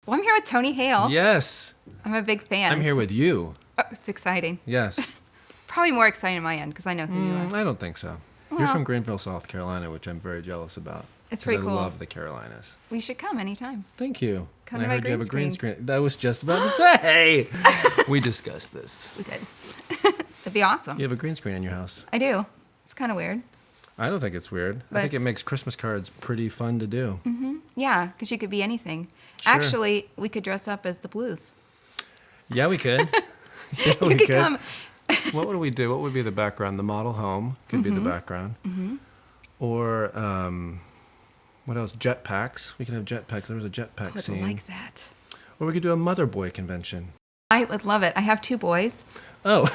Well, I'm here with Tony Hale. Yes. I'm a big fan. I'm here with you. Oh, it's exciting. Yes. Probably more exciting on my end because I know who you are. I don't think so. You're from Greenville, South Carolina, which I'm very jealous about. It's pretty cool. I love the Carolinas. We should come anytime. Thank you. Come and to I my heard you have a green green screen. screen. That was just about to say. We discussed this. We did. That'd be awesome. You have a green screen in your house. I do. It's kind of weird. I don't think it's weird. I think it makes Christmas cards pretty fun to do. Yeah, because you could be anything. Sure. Actually, we could dress up as the Blues. Yeah, we could. Yeah, You we could could. come. What would we do? What would be the background? The model home could be the background. Or what else? Jetpacks. We could have jetpacks. There was a jetpack I would scene. like that. Or we could do a mother boy convention. I would love it. I have 2 boys. Oh,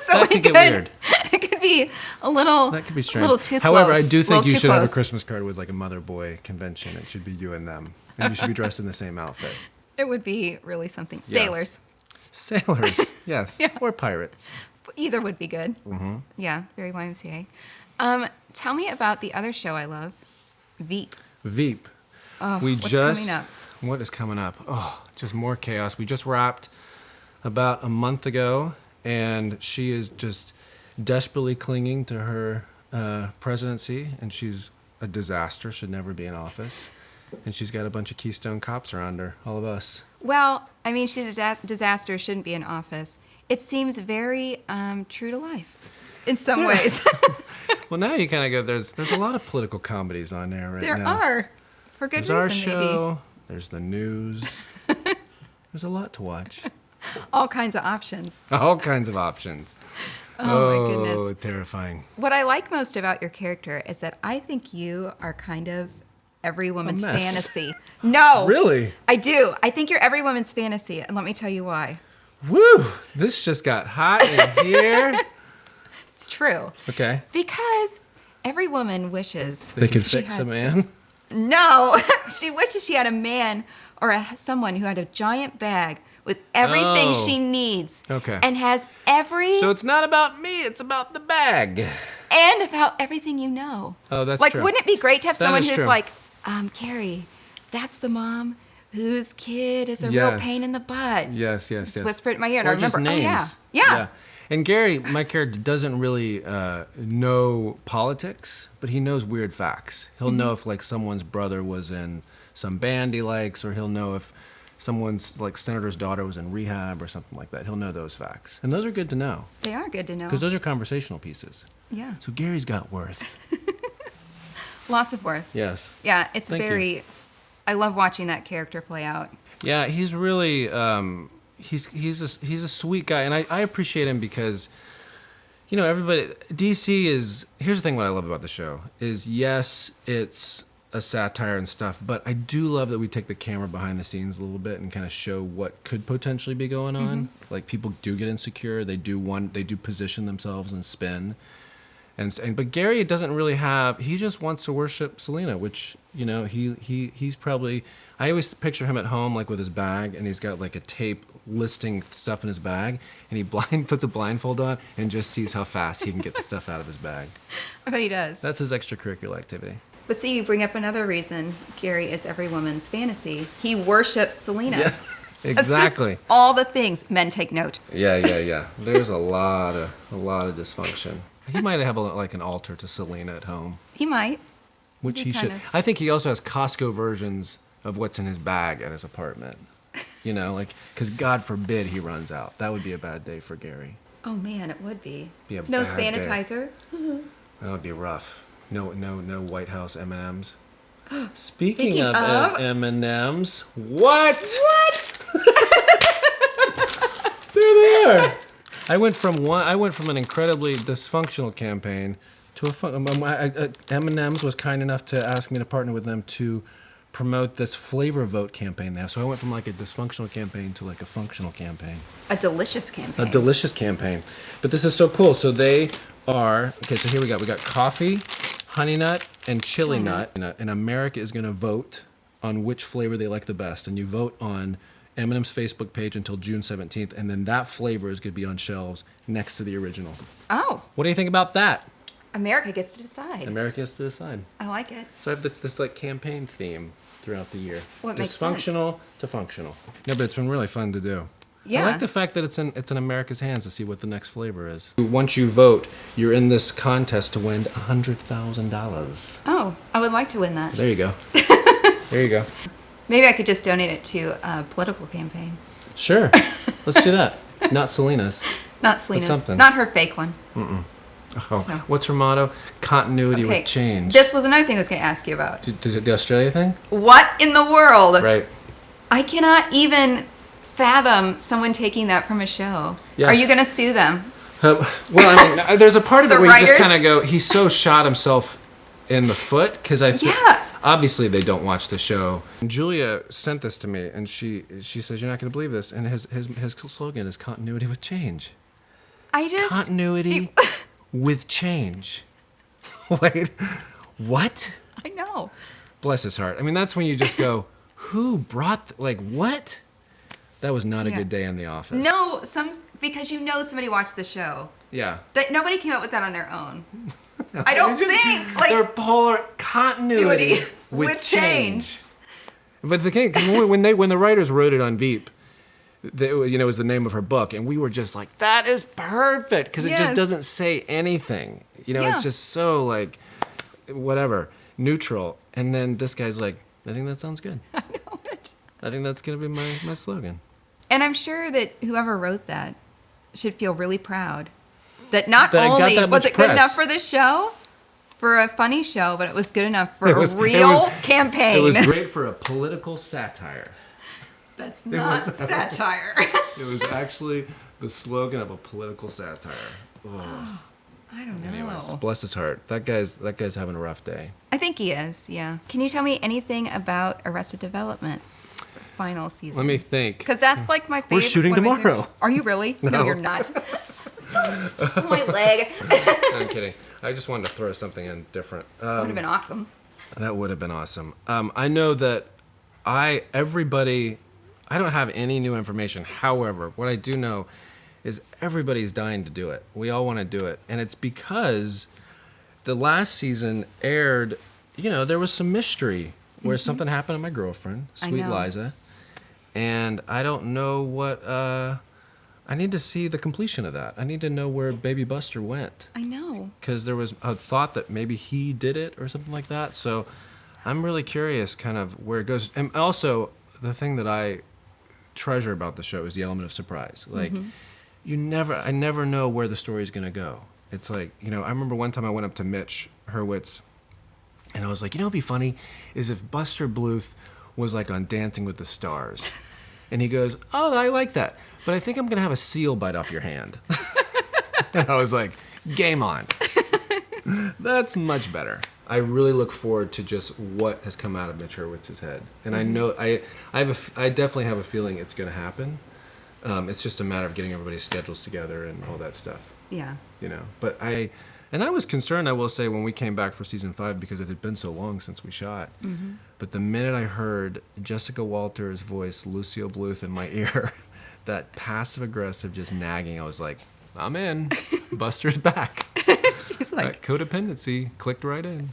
So that could get weird. It could be a little, That could be a strange. little too However, close. I do A little think you too should have a close. Christmas card with like a mother boy convention. It should be you and them. And you should be dressed in the same outfit. It would be really something. Yeah. Sailors. Sailors, yes. Yeah. Or pirates. Either would be good. Yeah, very YMCA. Tell me about the other show I love, Veep. Veep. Oh, What's coming up? What is coming up? Oh, just more chaos. We just wrapped about a month ago, and she is just desperately clinging to her presidency, and she's a disaster, should never be in office. And she's got a bunch of Keystone cops around her, all of us. Well, I mean, she's a disaster, shouldn't be in office. It seems very true to life in some ways. Well, now you kind of go, there's a lot of political comedies on there right There now. are, for good There's our reason, show, there's the news. There's a lot to watch. maybe. All kinds of options. All kinds of options. Oh, my goodness. Terrifying. What I like most about your character is that I think you are kind of every woman's mess. fantasy. No. Really? I do. I think you're every woman's fantasy, and let me tell you why. Woo! This just got hot in here. It's true. Okay. Because every woman wishes They could she fix had a man. No, she wishes she had a man or someone who had a giant bag with everything Oh. she needs. Okay. And has every So it's not about me, it's about the bag. and about everything you know. Oh, that's like, true. wouldn't it be great to have That someone is who's true. like, Carrie, that's the mom whose kid is a real Yes. pain in the butt. Yes. Just whisper it in my ear, and Or I just remember. names. Oh yeah. And Gary, my character, doesn't really know politics, but he knows weird facts. He'll know if like someone's brother was in some band he likes, or he'll know if someone's like senator's daughter was in rehab or something like that. He'll know those facts, and those are good to know They are good to know. because those are conversational pieces. Yeah. So Gary's got worth. Lots of worth. Yes. Yeah, it's Thank you. very. I love watching that character play out. Yeah, he's really he's a sweet guy, and I appreciate him because, you know, everybody DC is. Here's the thing: what I love about the show is, yes, it's a satire and stuff, but I do love that we take the camera behind the scenes a little bit and kind of show what could potentially be going on. Like, people do get insecure, they do position themselves and spin. And but Gary doesn't really have. He just wants to worship Selena, which, you know, he's probably. I always picture him at home, like with his bag, and he's got like a tape listing stuff in his bag, and he puts a blindfold on and just sees how fast he can get the stuff out of his bag. I bet he does. That's his extracurricular activity. But see, you bring up another reason Gary is every woman's fantasy. He worships Selena. Yeah, exactly. Assists all the things. Men take note. Yeah. There's a lot of dysfunction. He might have like an altar to Selena at home, He might. which He he should. kind of- I think he also has Costco versions of what's in his bag at his apartment. You know, like, because God forbid he runs out. That would be a bad day for Gary. Oh man, it would be. Be a No bad day. sanitizer. That would be rough. No White House M&Ms. Speaking Speaking of of- M&Ms, what? What? They're there. I went from an incredibly dysfunctional campaign to M&M's was kind enough to ask me to partner with them to promote this flavor vote campaign they have. So I went from like a dysfunctional campaign to like a functional campaign. A delicious campaign. A delicious campaign. But this is so cool. So they are, okay, so here we got coffee, honey nut, and chili nut. And America is going to vote on which flavor they like the best. And you vote on M&M's Facebook page until June 17th. And then that flavor is going to be on shelves next to the original. Oh, What do you think about that? America gets to decide. America has to decide. I like it. So I have this like campaign theme. throughout the year. Well, it makes sense. Dysfunctional to functional. No, but it's been really fun to do. Yeah. I like the fact that it's in America's hands to see what the next flavor is. Once you vote, you're in this contest to win $100,000. Oh, I would like to win that. There you go. There you go. Maybe I could just donate it to a political campaign. Sure. Let's do that. Not Selena's. Not Selena's. something. Not her fake one. Oh, So. what's her motto? Continuity Okay. with change. This was another thing I was going to ask you about. The Australia thing? What in the world? Right. I cannot even fathom someone taking that from a show. Yeah. Are you going to sue them? Well, I mean, there's a part of it The where you just writers? kind of go, he so shot himself in the foot, because Yeah. obviously they don't watch the show. And Julia sent this to me, and she says, you're not going to believe this, and his slogan is continuity with change. I just... Continuity with change. Wait, what? I know. Bless his heart. I mean, that's when you just go, who brought, what? That was not a Yeah. good day in the office. No, because you know somebody watched the show. Yeah. That nobody came up with that on their own. I don't think They're polar continuity with with change. But the thing, 'cause when the writers wrote it on Veep, it was the name of her book, and we were just like, that is perfect, because it just Yes. doesn't say anything. Yeah. It's just so whatever, neutral. And then this guy's like, I think that sounds good. I know it. I think that's gonna be my slogan. And I'm sure that whoever wrote that should feel really proud that not That I got only that was much it good press. enough for this show, for a funny show, but it was good enough for It was- a real campaign. It was great for a political satire. That's not satire. It was actually the slogan of a political satire. Oh. I don't know. Anyways, bless his heart. That guy's having a rough day. I think he is, yeah. Can you tell me anything about Arrested Development final season? Let me think. Because that's like my favorite. We're shooting one of my tomorrow. favorites. Are you really? No, No. you're not. My leg. I'm kidding. I just wanted to throw something in different. Would have been awesome. That would have been awesome. I know that everybody, I don't have any new information. However, what I do know is everybody's dying to do it. We all want to do it. And it's because the last season aired, there was some mystery where something happened to my girlfriend, I Sweet know. Liza. And I don't know what, I need to see the completion of that. I need to know where Baby Buster went. I know. Because there was a thought that maybe he did it or something like that. So I'm really curious kind of where it goes. And also, the thing that I treasure about the show is the element of surprise. Like, I never know where the story's going to go. It's like, I remember one time I went up to Mitch Hurwitz, and I was like, what'd be funny is if Buster Bluth was like on Dancing with the Stars. And he goes, oh, I like that. But I think I'm going to have a seal bite off your hand. And I was like, game on. That's much better. I really look forward to just what has come out of Mitch Hurwitz's head. And I know, I definitely have a feeling it's going to happen. It's just a matter of getting everybody's schedules together and all that stuff. Yeah. But I was concerned, I will say, when we came back for season 5 because it had been so long since we shot. But the minute I heard Jessica Walter's voice, Lucio Bluth, in my ear, that passive-aggressive just nagging, I was like, I'm in. Buster's back. She's like, That codependency clicked right in.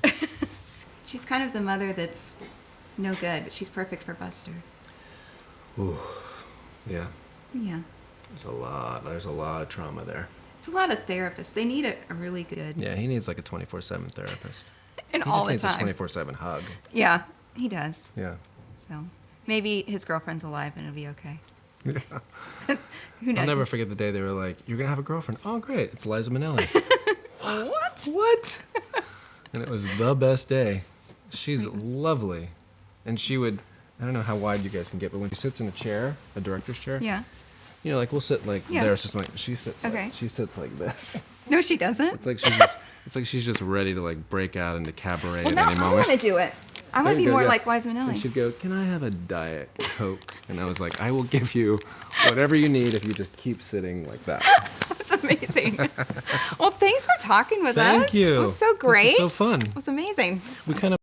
she's kind of the mother that's no good, but she's perfect for Buster. Ooh, yeah. Yeah. There's a lot of trauma there. It's a lot of therapists. They need a really good. Yeah, he needs like a 24/7 therapist. And He all just the needs time. a 24/7 hug. Yeah, he does. Yeah. So maybe his girlfriend's alive and it'll be okay. Who knows? I'll never forget the day they were like, you're going to have a girlfriend. Oh, great. It's Liza Minnelli. What? And it was the best day. She's lovely. And she would, I don't know how wide you guys can get, but when she sits in a chair, a director's chair, Yeah. We'll sit like Yeah. there. It's just like, she sits Okay. like, she sits like this. No, she doesn't. It's like she's just ready to like break out into cabaret Well, at now any I moment. want to do it. I want There to be you go, more yeah. like Liza And Minnelli. she'd go, can I have a Diet Coke? And I was like, I will give you whatever you need if you just keep sitting like that. That's amazing. Well, thanks for talking with us. Thank you. It was so This great. was so fun. It was amazing. We kind of